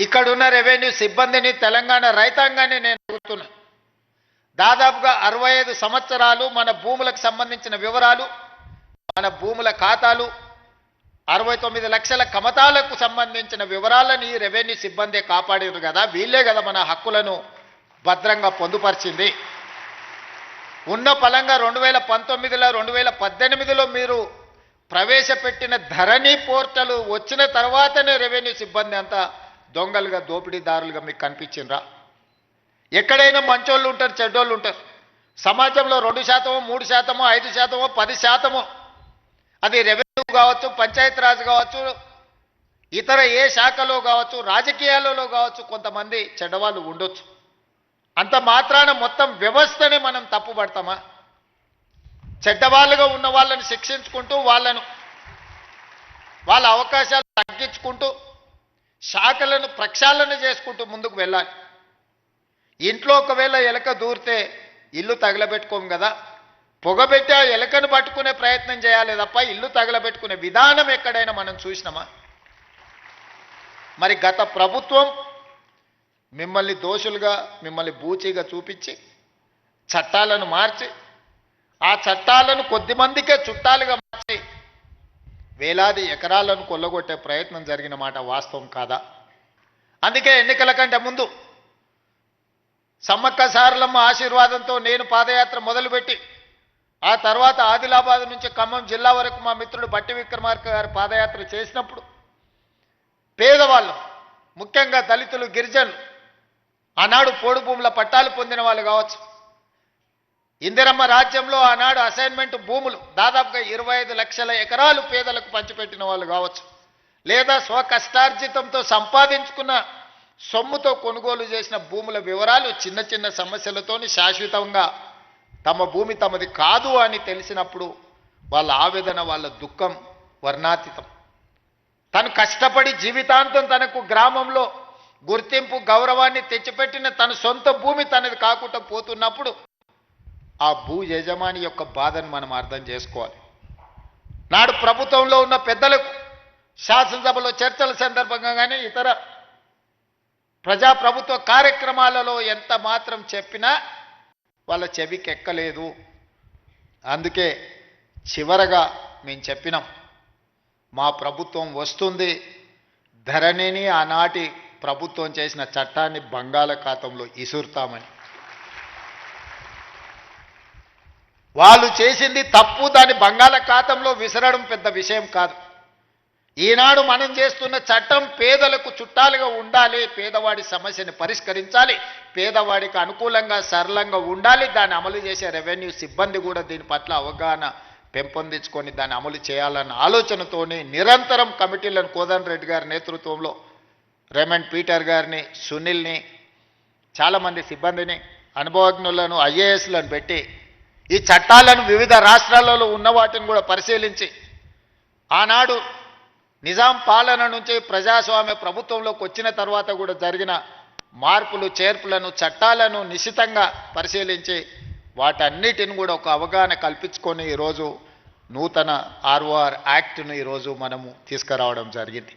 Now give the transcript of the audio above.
ఇక్కడున్న రెవెన్యూ సిబ్బందిని తెలంగాణ రైతాంగాన్ని నేను అడుగుతున్నా. దాదాపుగా 65 సంవత్సరాలు మన భూములకు సంబంధించిన వివరాలు, మన భూముల ఖాతాలు, 69 లక్షల కమతాలకు సంబంధించిన వివరాలను ఈ రెవెన్యూ సిబ్బందే కాపాడారు కదా. వీళ్ళే కదా మన హక్కులను భద్రంగా పొందుపరిచింది. ఉన్న పలంగా 2019లో 2018లో మీరు ప్రవేశపెట్టిన ధరణి పోర్టల్ వచ్చిన తర్వాతనే రెవెన్యూ సిబ్బంది అంతా దొంగలుగా దోపిడీదారులుగా మీకు కనిపించిండ్రా? ఎక్కడైనా మంచోళ్ళు ఉంటారు, చెడ్డోళ్ళు ఉంటారు. సమాజంలో 2%, 3%, 5%, 10%, అది రెవెన్యూ కావచ్చు, పంచాయతీరాజ్ కావచ్చు, ఇతర ఏ శాఖలో కావచ్చు, రాజకీయాలలో కావచ్చు, కొంతమంది చెడ్డవాళ్ళు ఉండొచ్చు. అంత మాత్రాన మొత్తం వ్యవస్థని మనం తప్పుపడతామా? చెడ్డవాళ్ళుగా ఉన్న వాళ్ళని శిక్షించుకుంటూ వాళ్ళ అవకాశాలు తగ్గించుకుంటూ శాఖలను ప్రక్షాళన చేసుకుంటూ ముందుకు వెళ్ళాలి. ఇంట్లో ఒకవేళ ఎలక దూరితే ఇల్లు తగలబెట్టుకోము కదా, పొగబెట్టి ఆ ఎలకను పట్టుకునే ప్రయత్నం చేయాలి తప్ప ఇల్లు తగలబెట్టుకునే విధానం ఎక్కడైనా మనం చూసినామా? మరి గత ప్రభుత్వం మిమ్మల్ని దోషులుగా, మిమ్మల్ని బూచీగా చూపించి చట్టాలను మార్చి, ఆ చట్టాలను కొద్దిమందికే చుట్టాలుగా మార్చి వేలాది ఎకరాలను కొల్లగొట్టే ప్రయత్నం జరిగిన మాట వాస్తవం కాదా? అందుకే ఎన్నికల కంటే ముందు సమ్మక్క సారలమ్మ ఆశీర్వాదంతో నేను పాదయాత్ర మొదలుపెట్టి, ఆ తర్వాత ఆదిలాబాద్ నుంచి ఖమ్మం జిల్లా వరకు మా మిత్రుడు బట్టి విక్రమార్క గారు పాదయాత్ర చేసినప్పుడు పేదవాళ్ళు, ముఖ్యంగా దళితులు, గిరిజనులు, ఆనాడు పోడు భూముల పట్టాలు పొందిన వాళ్ళు కావచ్చు, ఇందిరమ్మ రాజ్యంలో ఆనాడు అసైన్మెంట్ భూములు దాదాపుగా 25 లక్షల ఎకరాలు పేదలకు పంచిపెట్టిన వాళ్ళు కావచ్చు, లేదా స్వకష్టార్జితంతో సంపాదించుకున్న సొమ్ముతో కొనుగోలు చేసిన భూముల వివరాలు చిన్న చిన్న సమస్యలతోని శాశ్వతంగా తమ భూమి తమది కాదు అని తెలిసినప్పుడు వాళ్ళ ఆవేదన, వాళ్ళ దుఃఖం వర్ణాతీతం. తను కష్టపడి జీవితాంతం తనకు గ్రామంలో గుర్తింపు, గౌరవాన్ని తెచ్చిపెట్టిన తన సొంత భూమి తనది కాకుండా పోతున్నప్పుడు ఆ భూ యజమాని యొక్క బాధను మనం అర్థం చేసుకోవాలి. నాడు ప్రభుత్వంలో ఉన్న పెద్దలకు శాసనసభలో చర్చల సందర్భంగా కానీ ఇతర ప్రజాప్రభుత్వ కార్యక్రమాలలో ఎంత మాత్రం చెప్పినా వాళ్ళ చెవికి ఎక్కలేదు. అందుకే చివరగా మేము చెప్పినాం, మా ప్రభుత్వం వస్తుంది, ధరణిని ఆనాటి ప్రభుత్వం చేసిన చట్టాన్ని బంగాళాఖాతంలో ఇసురుతామని. వాళ్ళు చేసింది తప్పు, దాన్ని బంగాళాఖాతంలో విసరడం పెద్ద విషయం కాదు. ఈనాడు మనం చేస్తున్న చట్టం పేదలకు చుట్టాలుగా ఉండాలి, పేదవాడి సమస్యని పరిష్కరించాలి, పేదవాడికి అనుకూలంగా సరళంగా ఉండాలి. దాన్ని అమలు చేసే రెవెన్యూ సిబ్బంది కూడా దీని పట్ల అవగాహన పెంపొందించుకొని దాన్ని అమలు చేయాలన్న ఆలోచనతోనే నిరంతరం కమిటీలను కోదండ రెడ్డి గారి నేతృత్వంలో రేమండ్ పీటర్ గారిని, సునీల్ని, చాలామంది సిబ్బందిని, అనుభవజ్ఞులను, ఐఏఎస్లను పెట్టి ఈ చట్టాలను వివిధ రాష్ట్రాలలో ఉన్న వాటిని కూడా పరిశీలించి ఆనాడు నిజాం పాలన నుంచి ప్రజాస్వామ్య ప్రభుత్వంలోకి వచ్చిన తర్వాత కూడా జరిగిన మార్పులు, చేర్పులను, చట్టాలను నిశితంగా పరిశీలించి వాటన్నిటిని కూడా ఒక అవగాహన కల్పించుకొని ఈరోజు నూతన ROR యాక్ట్ను ఈరోజు మనము తీసుకురావడం జరిగింది.